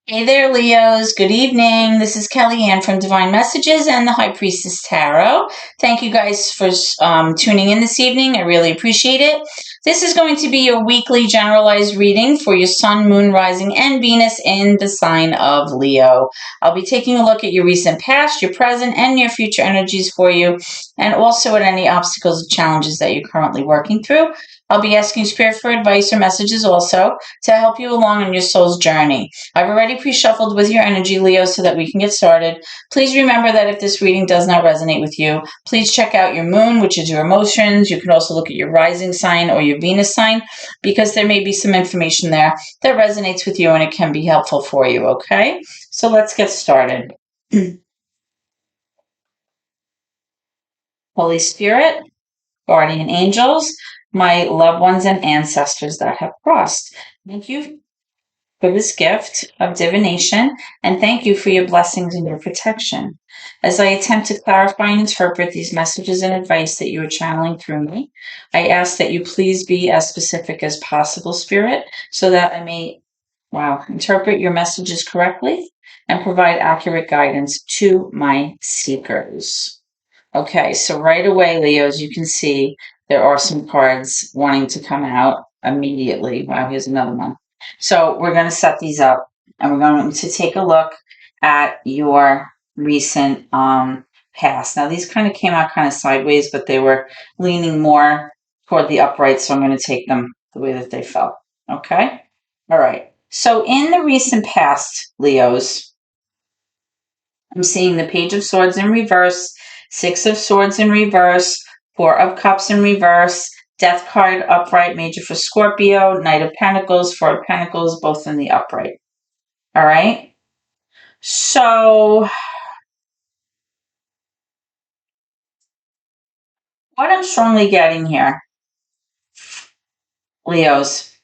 Hey there, Leos. Good evening. This is Kellyanne from Divine Messages and the High Priestess Tarot. Thank you guys for tuning in this evening. I really appreciate it. This is going to be your weekly generalized reading for your Sun, Moon, Rising, and Venus in the sign of Leo. I'll be taking a look at your recent past, your present, and your future energies for you, and also at any obstacles or challenges that you're currently working through. I'll be asking Spirit for advice or messages also to help you along on your soul's journey. I've already pre-shuffled with your energy, Leo, so that we can get started. Please remember that if this reading does not resonate with you, please check out your moon, which is your emotions. You can also look at your rising sign or your Venus sign, because there may be some information there that resonates with you and it can be helpful for you, okay? So let's get started. Holy Spirit, guardian angels, my loved ones and ancestors that have crossed, thank you for this gift of divination, and thank you for your blessings and your protection. As I attempt to clarify and interpret these messages and advice that you are channeling through me, I ask that you please be as specific as possible, Spirit, so that I may, interpret your messages correctly and provide accurate guidance to my seekers. Okay, so right away, Leos, you can see there are some cards wanting to come out immediately. Wow, here's another one. So we're going to set these up and we're going to take a look at your recent past. Now, these kind of came out kind of sideways, but they were leaning more toward the upright, so I'm going to take them the way that they felt. Okay? All right. So in the recent past, Leos, I'm seeing the Page of Swords in reverse, Six of Swords in reverse, Four of Cups in reverse, Death card upright, major for Scorpio, Knight of Pentacles, Four of Pentacles, both in the upright. All right? So, what I'm strongly getting here, Leos,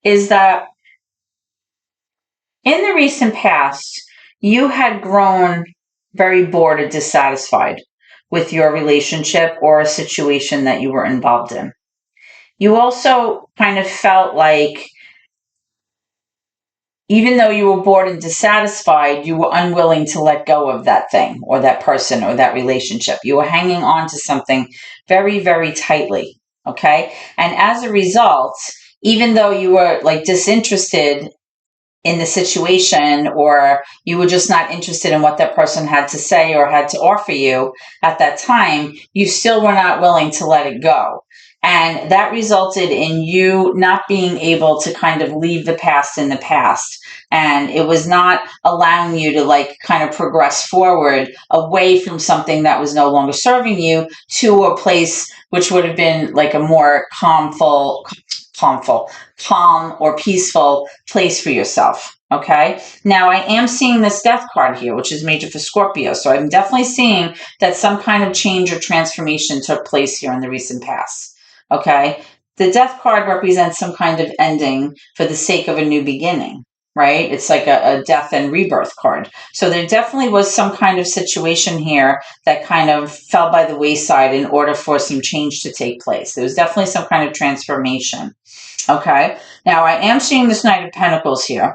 is that in the recent past, you had grown very bored or dissatisfied with your relationship or a situation that you were involved in. You also kind of felt like even though you were bored and dissatisfied, you were unwilling to let go of that thing or that person or that relationship. You were hanging on to something very, very tightly. Okay. And as a result, even though you were like disinterested in the situation, or you were just not interested in what that person had to say or had to offer you at that time, you still were not willing to let it go. And that resulted in you not being able to kind of leave the past in the past. And it was not allowing you to like kind of progress forward away from something that was no longer serving you to a place which would have been like a more calm or peaceful place for yourself. Okay. Now I am seeing this Death card here, which is major for Scorpio. So I'm definitely seeing that some kind of change or transformation took place here in the recent past. Okay. The Death card represents some kind of ending for the sake of a new beginning, right? It's like a death and rebirth card. So there definitely was some kind of situation here that kind of fell by the wayside in order for some change to take place. There was definitely some kind of transformation. Okay. Now I am seeing this Knight of Pentacles here.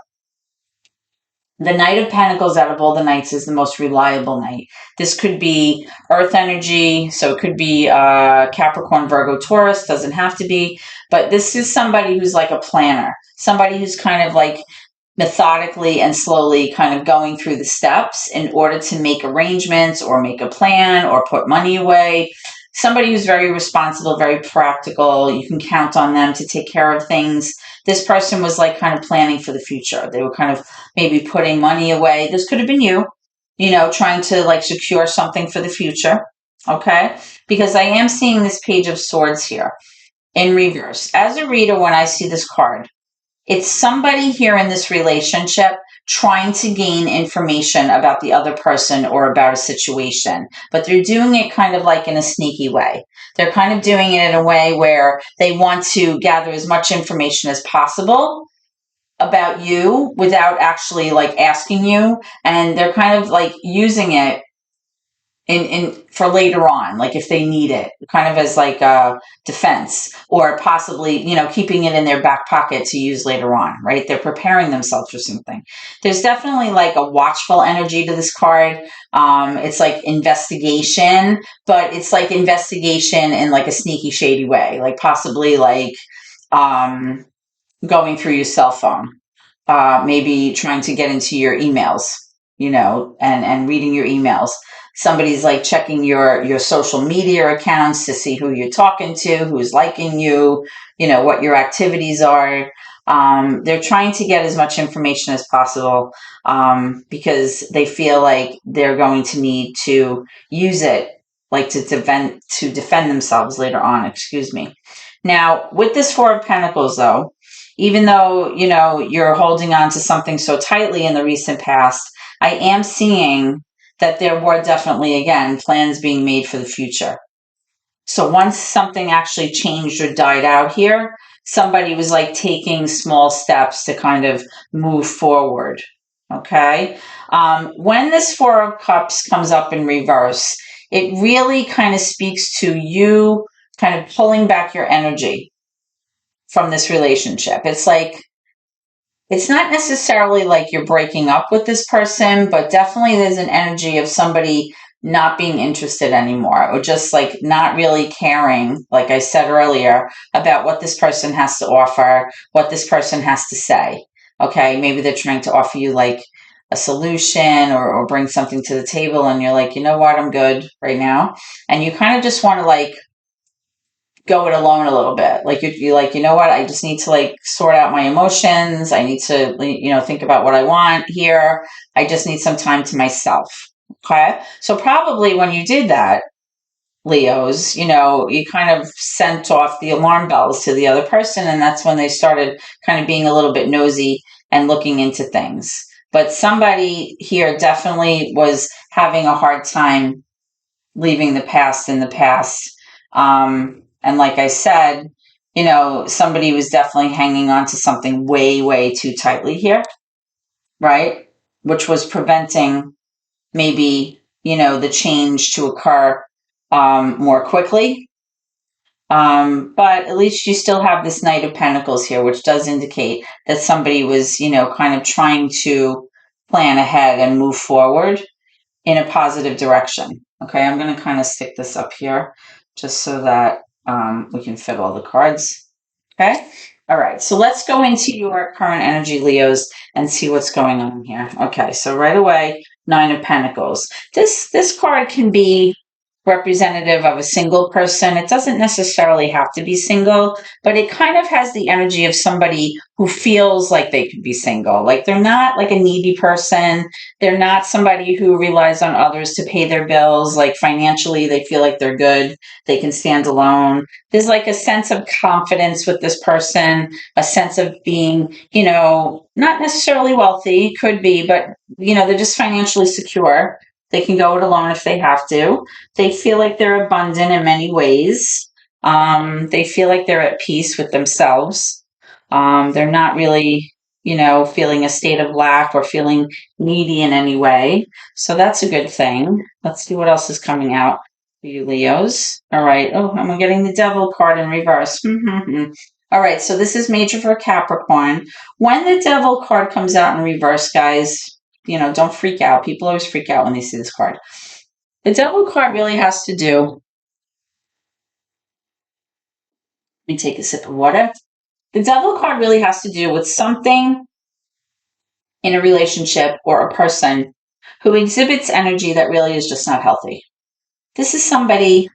The Knight of Pentacles out of all the knights is the most reliable knight. This could be earth energy, so it could be Capricorn, Virgo, Taurus, doesn't have to be, but this is somebody who's like a planner, somebody who's kind of like methodically and slowly kind of going through the steps in order to make arrangements or make a plan or put money away. Somebody who's very responsible, very practical. You can count on them to take care of things. This person was like kind of planning for the future. They were kind of maybe putting money away. This could have been you, trying to like secure something for the future. Okay. Because I am seeing this Page of Swords here in reverse. As a reader, when I see this card, it's somebody here in this relationship trying to gain information about the other person or about a situation, but they're doing it kind of like in a sneaky way. They're kind of doing it in a way where they want to gather as much information as possible about you without actually like asking you. And they're kind of like using it in for later on, like if they need it, kind of as like a defense, or possibly, keeping it in their back pocket to use later on, right? They're preparing themselves for something. There's definitely like a watchful energy to this card. It's like investigation, but it's like investigation in like a sneaky, shady way, like possibly like going through your cell phone, maybe trying to get into your emails, and reading your emails. Somebody's like checking your social media accounts to see who you're talking to, who's liking you, what your activities are. They're trying to get as much information as possible, because they feel like they're going to need to use it, like to defend themselves later on. Excuse me. Now, with this Four of Pentacles, though, even though you're holding on to something so tightly in the recent past, I am seeing that there were definitely, again, plans being made for the future. So once something actually changed or died out here, somebody was like taking small steps to kind of move forward. Okay. When this Four of Cups comes up in reverse, it really kind of speaks to you kind of pulling back your energy from this relationship. It's like, it's not necessarily like you're breaking up with this person, but definitely there's an energy of somebody not being interested anymore, or just like not really caring, like I said earlier, about what this person has to offer, what this person has to say. Okay, maybe they're trying to offer you like a solution, or bring something to the table, and you're like, you know what, I'm good right now. And you kind of just want to like go it alone a little bit. Like you're like, you know what, I just need to like sort out my emotions. I need to, think about what I want here. I just need some time to myself. Okay. So probably when you did that, Leos, you kind of sent off the alarm bells to the other person. And that's when they started kind of being a little bit nosy and looking into things. But somebody here definitely was having a hard time leaving the past in the past. And like I said, somebody was definitely hanging on to something way, way too tightly here, right? Which was preventing maybe, the change to occur more quickly. But at least you still have this Knight of Pentacles here, which does indicate that somebody was, kind of trying to plan ahead and move forward in a positive direction. Okay, I'm going to kind of stick this up here just so that we can fit all the cards. Okay, all right, so let's go into your current energy, Leos, and see what's going on here. Okay, so right away, Nine of Pentacles. This card can be representative of a single person. It doesn't necessarily have to be single, but it kind of has the energy of somebody who feels like they could be single. Like they're not like a needy person. They're not somebody who relies on others to pay their bills. Like financially, they feel like they're good. They can stand alone. There's like a sense of confidence with this person, a sense of being, not necessarily wealthy, could be, but, they're just financially secure. They can go it alone if they have to. They feel like they're abundant in many ways. They feel like they're at peace with themselves. They're not really, feeling a state of lack or feeling needy in any way. So that's a good thing. Let's see what else is coming out for you, Leos. All right. Oh, I'm getting the Devil card in reverse. All right. So this is major for Capricorn. When the Devil card comes out in reverse, guys, don't freak out. People always freak out when they see this card. The Devil card really has to do, let me take a sip of water. The Devil card really has to do with something in a relationship or a person who exhibits energy that really is just not healthy. This is somebody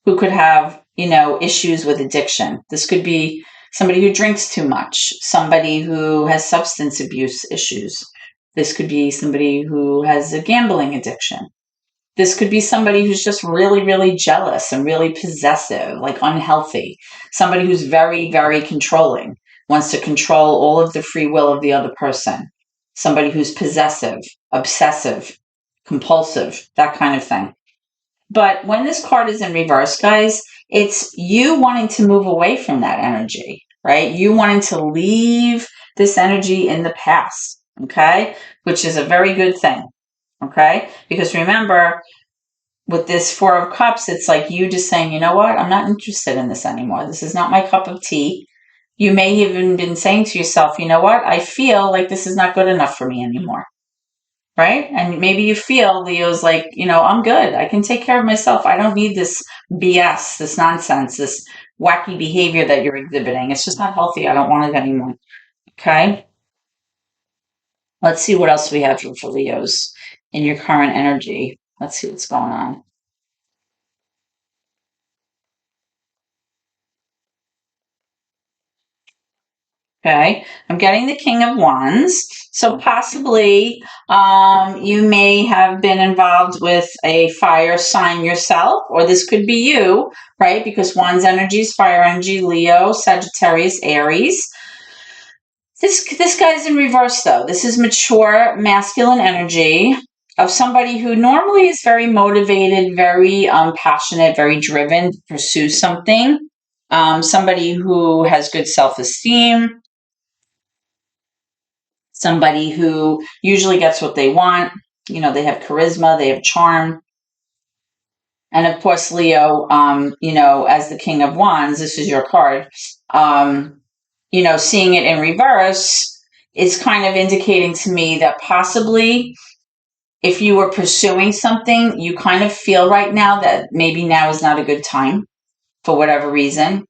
who could have, issues with addiction. This could be somebody who drinks too much, somebody who has substance abuse issues. This could be somebody who has a gambling addiction. This could be somebody who's just really, really jealous and really possessive, like unhealthy. Somebody who's very, very controlling, wants to control all of the free will of the other person. Somebody who's possessive, obsessive, compulsive, that kind of thing. But when this card is in reverse, guys, it's you wanting to move away from that energy, right? You wanting to leave this energy in the past, okay? Which is a very good thing. Okay? Because remember, with this Four of Cups, it's like you just saying, you know what, I'm not interested in this anymore. This is not my cup of tea. You may even been saying to yourself, you know what, I feel like this is not good enough for me anymore. Right? And maybe you feel Leo's like, you know, I'm good. I can take care of myself. I don't need this BS, this nonsense, this wacky behavior that you're exhibiting. It's just not healthy. I don't want it anymore. Okay? Let's see what else we have for Leos in your current energy. Let's see what's going on. Okay, I'm getting the King of Wands. So possibly you may have been involved with a fire sign yourself, or this could be you, right? Because Wands energy is fire energy, Leo, Sagittarius, Aries. This guy's in reverse though. This is mature masculine energy of somebody who normally is very motivated, very passionate, very driven to pursue something. Somebody who has good self-esteem, somebody who usually gets what they want. You know, they have charisma, they have charm. And of course, Leo, you know, as the King of Wands, this is your card, you know, seeing it in reverse is kind of indicating to me that possibly if you were pursuing something, you kind of feel right now that maybe now is not a good time for whatever reason.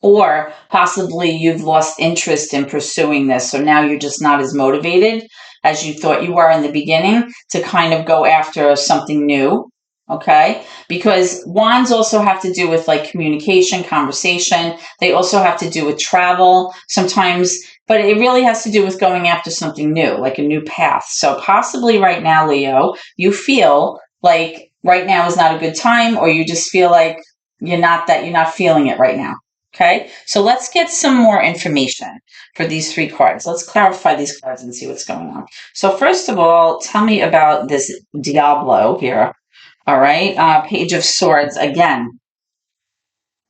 Or possibly you've lost interest in pursuing this. So now you're just not as motivated as you thought you were in the beginning to kind of go after something new. Okay. Because wands also have to do with like communication, conversation. They also have to do with travel sometimes, but it really has to do with going after something new, like a new path. So possibly right now, Leo, you feel like right now is not a good time, or you just feel like you're not feeling it right now. Okay, so let's get some more information for these three cards. Let's clarify these cards and see what's going on. So first of all, tell me about this Diablo here. All right, Page of Swords again.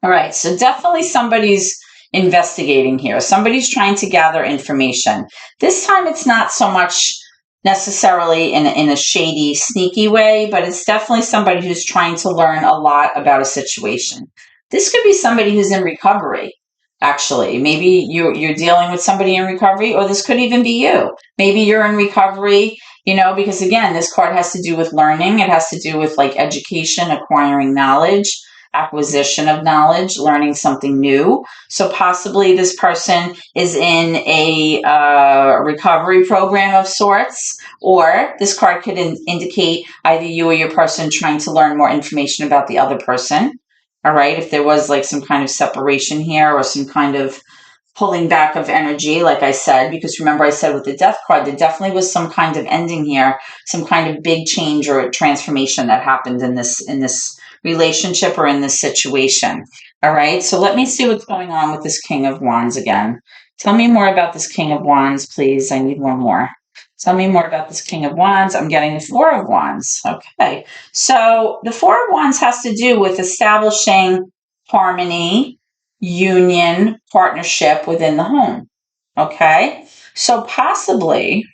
All right, so definitely somebody's investigating here. Somebody's trying to gather information. This time it's not so much necessarily in a shady, sneaky way, but it's definitely somebody who's trying to learn a lot about a situation. This could be somebody who's in recovery, actually. Maybe you're dealing with somebody in recovery, or this could even be you. Maybe you're in recovery, you know, because again, this card has to do with learning. It has to do with like education, acquiring knowledge, acquisition of knowledge, learning something new. So possibly this person is in a recovery program of sorts, or this card could indicate either you or your person trying to learn more information about the other person. All right, if there was like some kind of separation here or some kind of pulling back of energy, like I said, because remember I said with the death card, there definitely was some kind of ending here, some kind of big change or transformation that happened in this relationship or in this situation. All right, so let me see what's going on with this King of Wands again. Tell me more about this King of Wands, please. I need one more. Tell me more about this King of Wands. I'm getting the Four of Wands. Okay, so the Four of Wands has to do with establishing harmony, union, partnership within the home. Okay, so possibly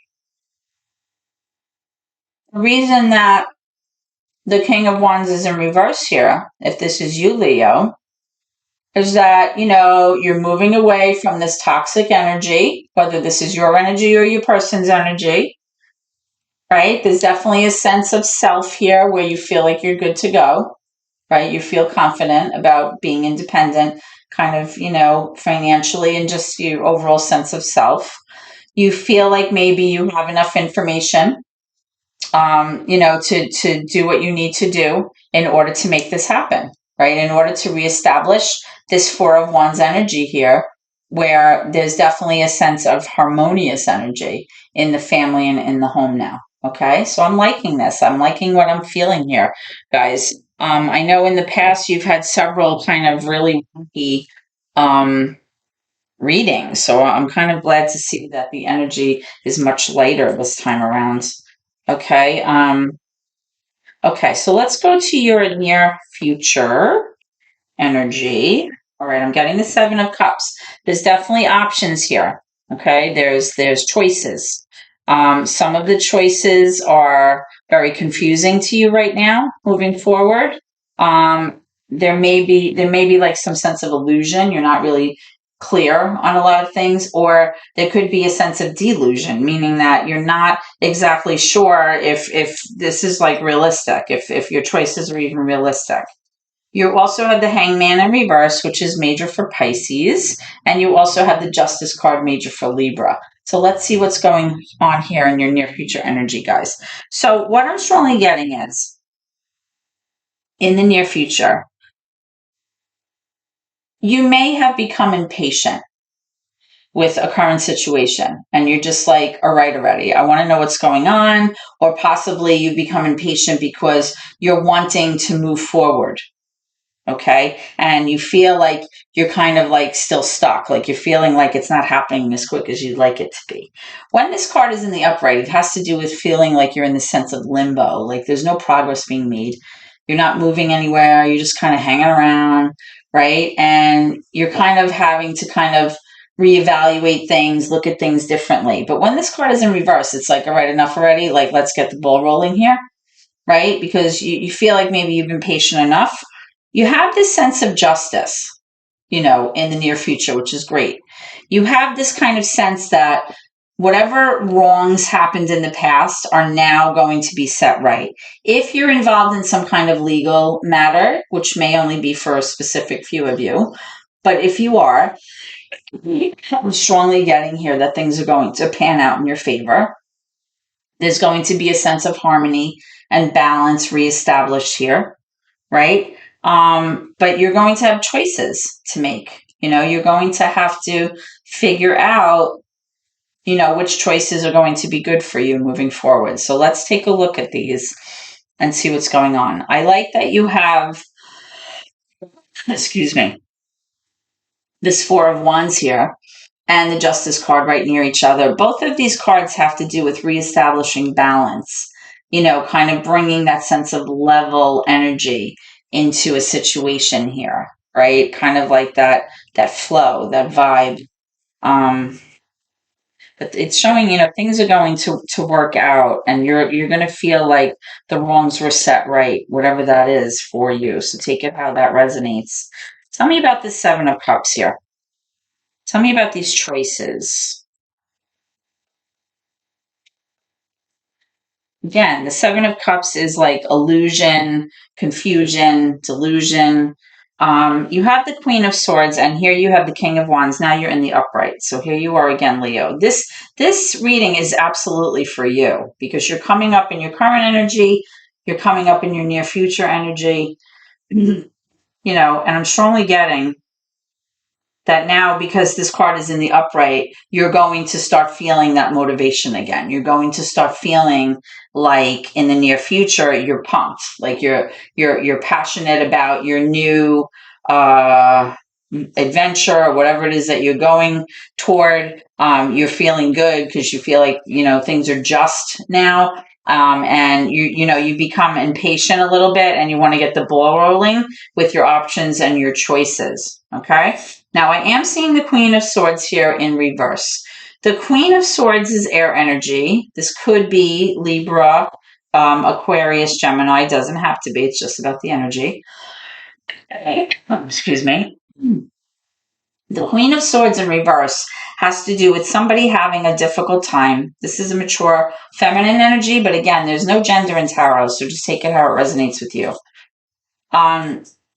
the reason that the King of Wands is in reverse here, if this is you, Leo, is that, you know, you're moving away from this toxic energy, whether this is your energy or your person's energy, right? There's definitely a sense of self here where you feel like you're good to go, right? You feel confident about being independent, kind of, you know, financially, and just your overall sense of self. You feel like maybe you have enough information, you know, to do what you need to do in order to make this happen, right? In order to reestablish this Four of Wands energy here, where there's definitely a sense of harmonious energy in the family and in the home now. Okay, so I'm liking this. I'm liking what I'm feeling here, guys. I know in the past you've had several kind of really wonky readings, so I'm kind of glad to see that the energy is much lighter this time around. Okay, okay, so let's go to your near future energy. All right, I'm getting the Seven of Cups. There's definitely options here. Okay, there's choices. Some of the choices are very confusing to you right now moving forward. There may be like some sense of illusion. You're not really clear on a lot of things, or there could be a sense of delusion, meaning that you're not exactly sure if this is like realistic, if your choices are even realistic. You also have the Hangman in reverse, which is major for Pisces, and you also have the Justice card, major for Libra. So let's see what's going on here in your near future energy, guys. So what I'm strongly getting is, in the near future, you may have become impatient with a current situation, and you're just like, all right, already, I want to know what's going on. Or possibly you become impatient because you're wanting to move forward. Okay. And you feel like you're kind of like still stuck, like you're feeling like it's not happening as quick as you'd like it to be. When this card is in the upright, it has to do with feeling like you're in the sense of limbo, like there's no progress being made. You're not moving anywhere. You're just kind of hanging around, right? And you're kind of having to kind of reevaluate things, look at things differently. But when this card is in reverse, it's like, all right, enough already. Like, let's get the ball rolling here, right? Because you feel like maybe you've been patient enough. You have this sense of justice, in the near future, which is great. You have this kind of sense that whatever wrongs happened in the past are now going to be set right. If you're involved in some kind of legal matter, which may only be for a specific few of you, but if you are, I'm strongly getting here that things are going to pan out in your favor. There's going to be a sense of harmony and balance reestablished here, right? But you're going to have choices to make. You're going to have to figure out, which choices are going to be good for you moving forward. So let's take a look at these and see what's going on. I like that you have, excuse me, this Four of Wands here and the Justice card right near each other. Both of these cards have to do with reestablishing balance, kind of bringing that sense of level energy into a situation here, right? Kind of like that flow, that vibe. But it's showing, things are going to work out, and you're going to feel like the wrongs were set right, whatever that is for you. So take it how that resonates. Tell me about the Seven of Cups here. Tell me about these choices. Again, the Seven of Cups is like illusion, confusion, delusion. You have the Queen of Swords, and here you have the King of Wands. Now you're in the upright. So here you are again, Leo. This reading is absolutely for you because you're coming up in your current energy. You're coming up in your near future energy. And I'm strongly getting that now, because this card is in the upright, you're going to start feeling that motivation again. You're going to start feeling like in the near future, you're pumped, like you're passionate about your new adventure or whatever it is that you're going toward. You're feeling good because you feel like, things are just now. And you become impatient a little bit and you want to get the ball rolling with your options and your choices. Okay. Now I am seeing the Queen of Swords here in reverse. The Queen of Swords is air energy. This could be Libra, Aquarius, Gemini. It doesn't have to be. It's just about the energy. Excuse me. The Queen of Swords in reverse has to do with somebody having a difficult time. This is a mature feminine energy, but again, there's no gender in tarot, so just take it how it resonates with you.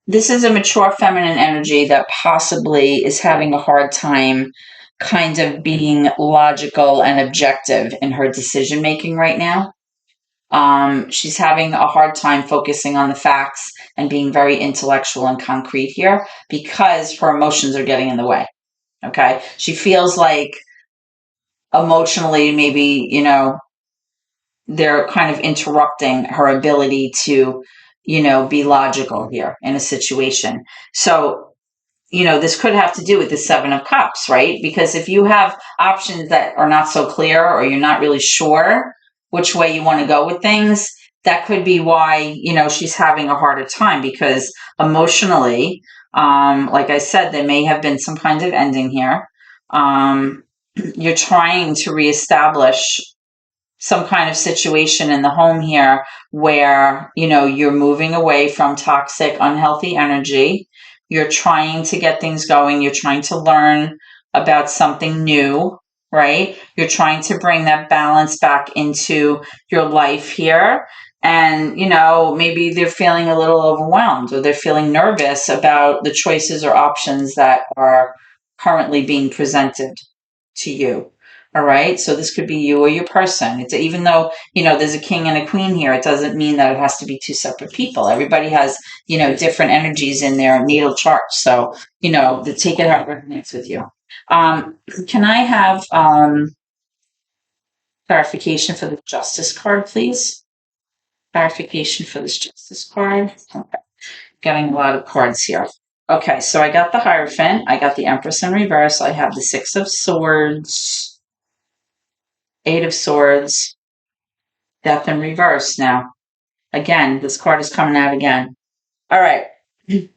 This is a mature feminine energy that possibly is having a hard time kind of being logical and objective in her decision making right now. She's having a hard time focusing on the facts and being very intellectual and concrete here because her emotions are getting in the way. Okay. She feels like emotionally, maybe, they're kind of interrupting her ability to, be logical here in a situation. So, this could have to do with the Seven of Cups, right? Because if you have options that are not so clear or you're not really sure which way you want to go with things, that could be why, she's having a harder time because emotionally, like I said, there may have been some kind of ending here. You're trying to reestablish some kind of situation in the home here where, you're moving away from toxic, unhealthy energy. You're trying to get things going. You're trying to learn about something new, right? You're trying to bring that balance back into your life here. And, maybe they're feeling a little overwhelmed, or they're feeling nervous about the choices or options that are currently being presented to you. All right. So this could be you or your person. It's, even though, there's a king and a queen here, it doesn't mean that it has to be two separate people. Everybody has, different energies in their natal chart. So, take it how it resonates with you. Can I have clarification for the justice card, please? Clarification for this justice card. Okay. Getting a lot of cards here. Okay, so I got the Hierophant. I got the Empress in reverse. I have the Six of Swords, Eight of Swords, Death in reverse now. Again, this card is coming out again. All right. I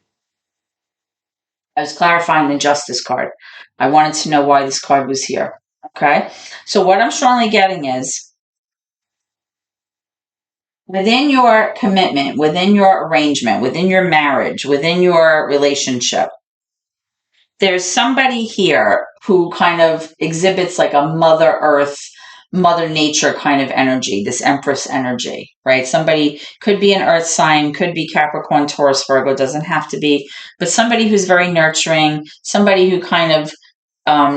was clarifying the Justice card. I wanted to know why this card was here. Okay. So what I'm strongly getting is, within your commitment, within your arrangement, within your marriage, within your relationship, there's somebody here who kind of exhibits like a Mother Earth, Mother Nature kind of energy, this Empress energy, right? Somebody could be an earth sign, could be Capricorn, Taurus, Virgo, doesn't have to be, but somebody who's very nurturing, somebody who kind of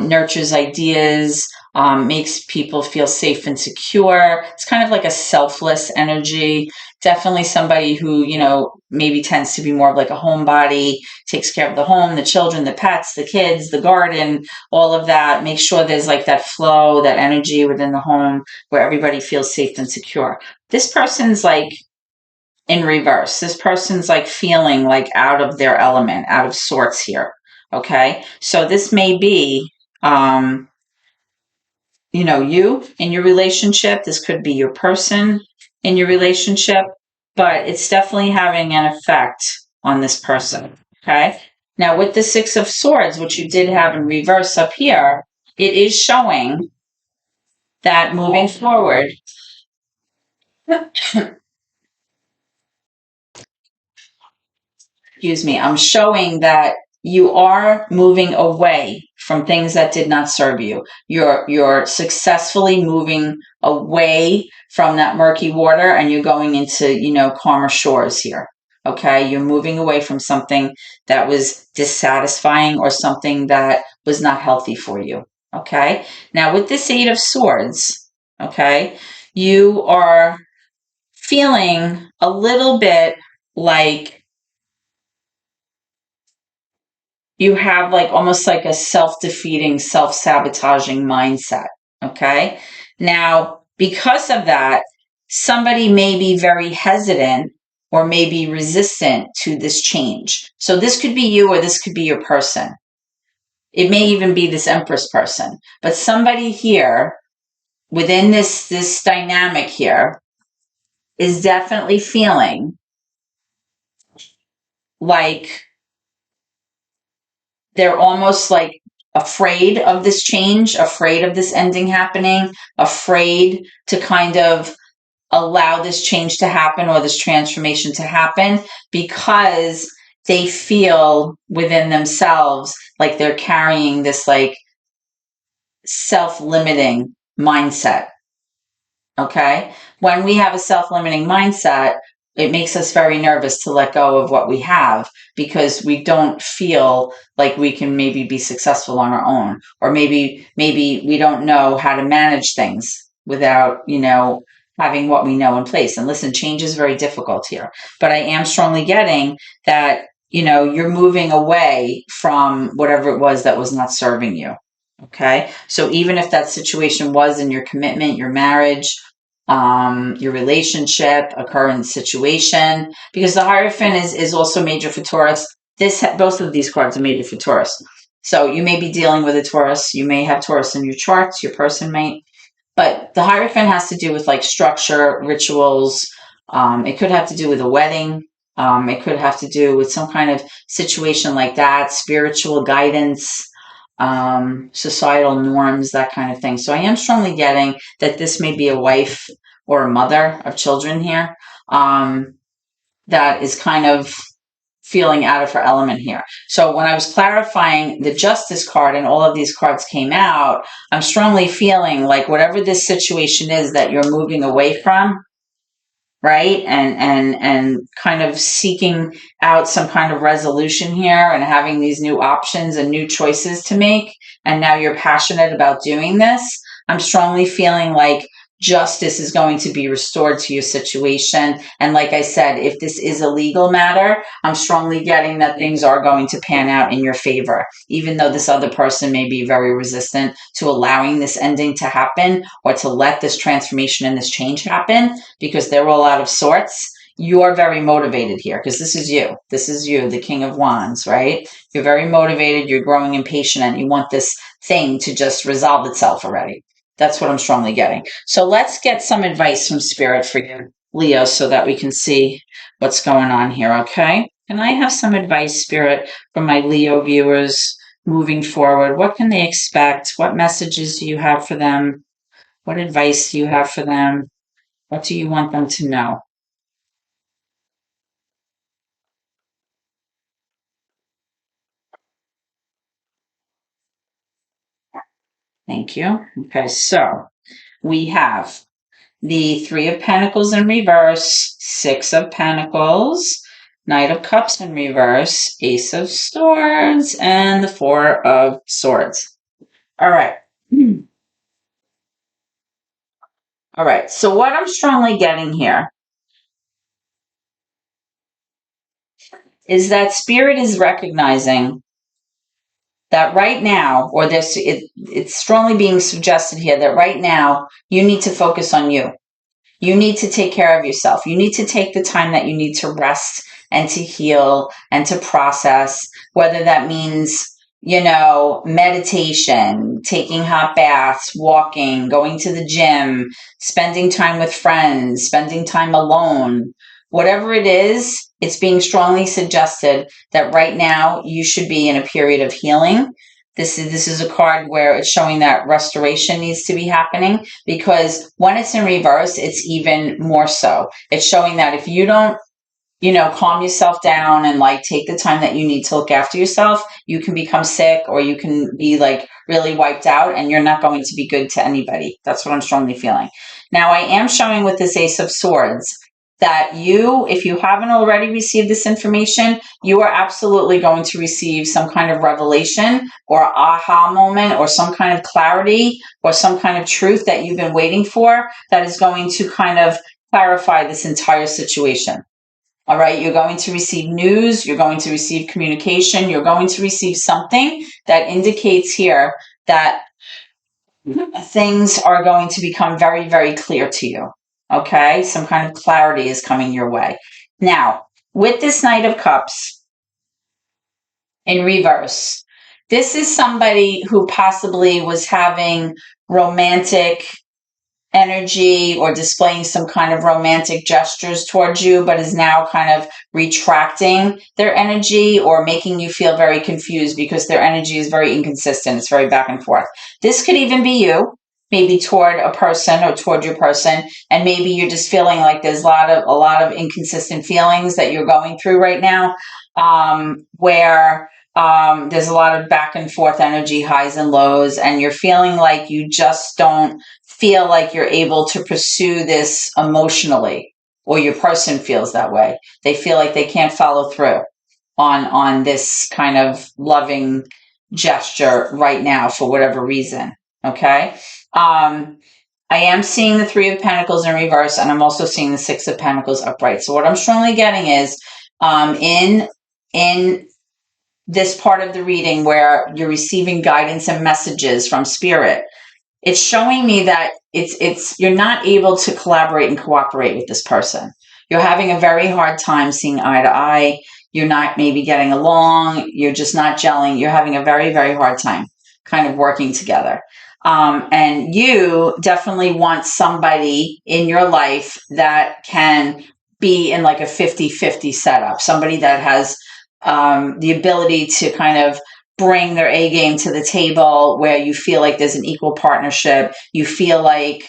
nurtures ideas, makes people feel safe and secure. It's kind of like a selfless energy. Definitely somebody who, maybe tends to be more of like a homebody, takes care of the home, the children, the pets, the kids, the garden, all of that. Make sure there's like that flow, that energy within the home where everybody feels safe and secure. This person's like in reverse. This person's like feeling like out of their element, out of sorts here. Okay. So this may be, you in your relationship. This could be your person in your relationship, but it's definitely having an effect on this person. Okay. Now, with the Six of Swords, which you did have in reverse up here, it is showing that moving forward, excuse me, I'm showing that you are moving away from things that did not serve you. You're successfully moving away from that murky water, and you're going into, calmer shores here. Okay, you're moving away from something that was dissatisfying or something that was not healthy for you. Okay, now with this Eight of Swords, okay, you are feeling a little bit like you have like almost like a self-defeating, self-sabotaging mindset. Okay. Now, because of that, somebody may be very hesitant or maybe resistant to this change. So this could be you, or this could be your person. It may even be this Empress person, but somebody here within this dynamic here is definitely feeling like they're almost like afraid of this change, afraid of this ending happening, afraid to kind of allow this change to happen or this transformation to happen, because they feel within themselves like they're carrying this like self-limiting mindset. Okay. When we have a self-limiting mindset, it makes us very nervous to let go of what we have, because we don't feel like we can maybe be successful on our own, or maybe we don't know how to manage things without, having what we know in place. And listen, change is very difficult here, but I am strongly getting that, you're moving away from whatever it was that was not serving you. Okay. So even if that situation was in your commitment, your marriage, your relationship, a current situation, because the Hierophant is also major for Taurus. Both of these cards are major for Taurus. So you may be dealing with a Taurus. You may have Taurus in your charts. Your person might. But the Hierophant has to do with like structure, rituals. It could have to do with a wedding. It could have to do with some kind of situation like that, spiritual guidance. societal norms, that kind of thing. So I am strongly getting that this may be a wife or a mother of children here, that is kind of feeling out of her element here. So when I was clarifying the Justice card and all of these cards came out, I'm strongly feeling like whatever this situation is that you're moving away from, right? And kind of seeking out some kind of resolution here and having these new options and new choices to make. And now you're passionate about doing this. I'm strongly feeling like justice is going to be restored to your situation. And like I said, if this is a legal matter, I'm strongly getting that things are going to pan out in your favor, even though this other person may be very resistant to allowing this ending to happen or to let this transformation and this change happen because they're all out of sorts. You're very motivated here because this is you. This is you, the King of Wands, right? You're very motivated. You're growing impatient and you want this thing to just resolve itself already. That's what I'm strongly getting. So let's get some advice from Spirit for you, Leo, so that we can see what's going on here, okay? Can I have some advice, Spirit, from my Leo viewers moving forward? What can they expect? What messages do you have for them? What advice do you have for them? What do you want them to know? Thank you. Okay, so we have the Three of Pentacles in reverse, Six of Pentacles, Knight of Cups in reverse, Ace of Swords, and the Four of Swords. All right. All right. So what I'm strongly getting here is that Spirit is recognizing that right now, or it's strongly being suggested here that right now you need to focus on you. You need to take care of yourself. You need to take the time that you need to rest and to heal and to process, whether that means, meditation, taking hot baths, walking, going to the gym, spending time with friends, spending time alone. Whatever it is, it's being strongly suggested that right now you should be in a period of healing. This is a card where it's showing that restoration needs to be happening, because when it's in reverse, it's even more so. It's showing that if you don't, calm yourself down and like take the time that you need to look after yourself, you can become sick or you can be like really wiped out and you're not going to be good to anybody. That's what I'm strongly feeling. Now, I am showing with this Ace of Swords that if you haven't already received this information, you are absolutely going to receive some kind of revelation or aha moment or some kind of clarity or some kind of truth that you've been waiting for that is going to kind of clarify this entire situation. All right, you're going to receive news, you're going to receive communication, you're going to receive something that indicates here that things are going to become very, very clear to you. Okay, some kind of clarity is coming your way. Now, with this Knight of Cups in reverse, this is somebody who possibly was having romantic energy or displaying some kind of romantic gestures towards you, but is now kind of retracting their energy or making you feel very confused because their energy is very inconsistent. It's very back and forth. This could even be you, maybe toward a person or toward your person, and maybe you're just feeling like there's a lot of inconsistent feelings that you're going through right now, where there's a lot of back and forth energy, highs and lows, and you're feeling like you just don't feel like you're able to pursue this emotionally, or your person feels that way. They feel like they can't follow through on this kind of loving gesture right now for whatever reason. Okay. I am seeing the Three of Pentacles in reverse, and I'm also seeing the Six of Pentacles upright. So what I'm strongly getting is in this part of the reading where you're receiving guidance and messages from Spirit, it's showing me that you're not able to collaborate and cooperate with this person. You're having a very hard time seeing eye to eye. You're not maybe getting along. You're just not gelling. You're having a very, very hard time kind of working together. And you definitely want somebody in your life that can be in like a 50-50 setup, somebody that has the ability to kind of bring their A game to the table, where you feel like there's an equal partnership. You feel like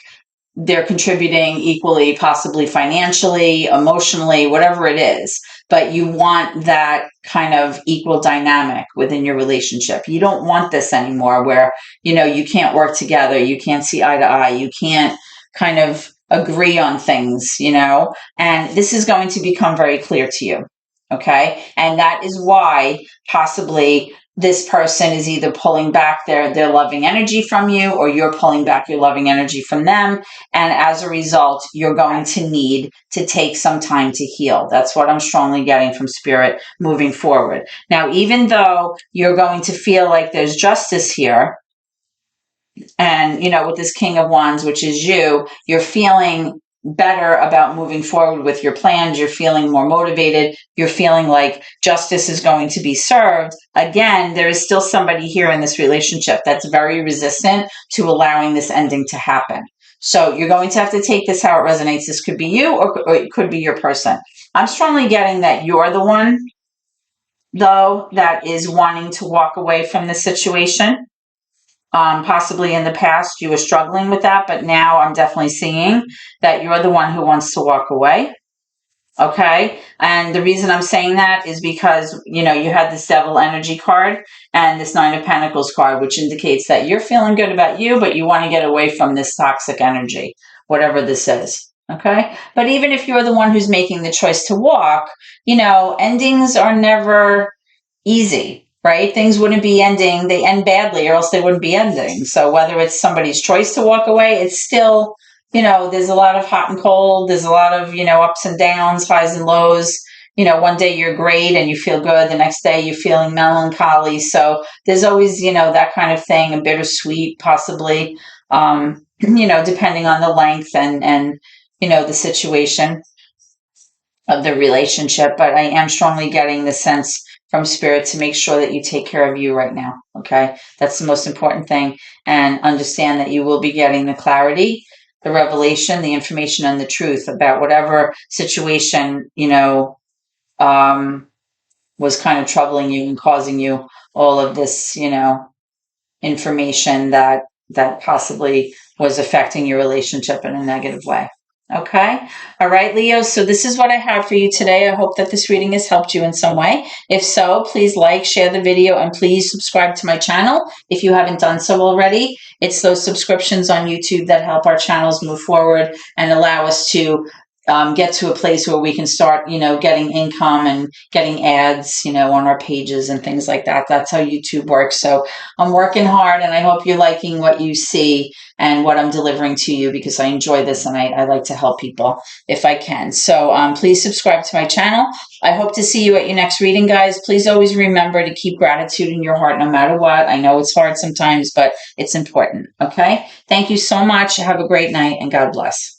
they're contributing equally, possibly financially, emotionally, whatever it is. But you want that kind of equal dynamic within your relationship. You don't want this anymore where, you can't work together. You can't see eye to eye. You can't kind of agree on things, and this is going to become very clear to you. Okay. And that is why possibly this person is either pulling back their loving energy from you, or you're pulling back your loving energy from them. And as a result, you're going to need to take some time to heal. That's what I'm strongly getting from Spirit moving forward. Now, even though you're going to feel like there's justice here, and, with this King of Wands, which is you're feeling better about moving forward with your plans. You're feeling more motivated. You're feeling like justice is going to be served. Again, there is still somebody here in this relationship that's very resistant to allowing this ending to happen. So you're going to have to take this how it resonates. This could be you, or it could be your person. I'm strongly getting that you're the one, though, that is wanting to walk away from the situation. Possibly in the past you were struggling with that, but now I'm definitely seeing that you're the one who wants to walk away. Okay. And the reason I'm saying that is because, you had this Devil energy card and this Nine of Pentacles card, which indicates that you're feeling good about you, but you want to get away from this toxic energy, whatever this is. Okay. But even if you're the one who's making the choice to walk, endings are never easy. Right? Things wouldn't be ending. They end badly or else they wouldn't be ending. So whether it's somebody's choice to walk away, it's still, there's a lot of hot and cold. There's a lot of, ups and downs, highs and lows. One day you're great and you feel good. The next day you're feeling melancholy. So there's always, that kind of thing, a bittersweet possibly, depending on the length and the situation of the relationship. But I am strongly getting the sense from Spirit to make sure that you take care of you right now. Okay. That's the most important thing. And understand that you will be getting the clarity, the revelation, the information, and the truth about whatever situation, was kind of troubling you and causing you all of this, information that possibly was affecting your relationship in a negative way. Okay. All right, Leo. So this is what I have for you today. I hope that this reading has helped you in some way. If so, please like, share the video, and please subscribe to my channel if you haven't done so already. It's those subscriptions on YouTube that help our channels move forward and allow us to get to a place where we can start, getting income and getting ads, on our pages and things like that. That's how YouTube works. So I'm working hard, and I hope you're liking what you see and what I'm delivering to you, because I enjoy this and I like to help people if I can. So please subscribe to my channel. I hope to see you at your next reading, guys. Please always remember to keep gratitude in your heart no matter what. I know it's hard sometimes, but it's important. Okay. Thank you so much. Have a great night, and God bless.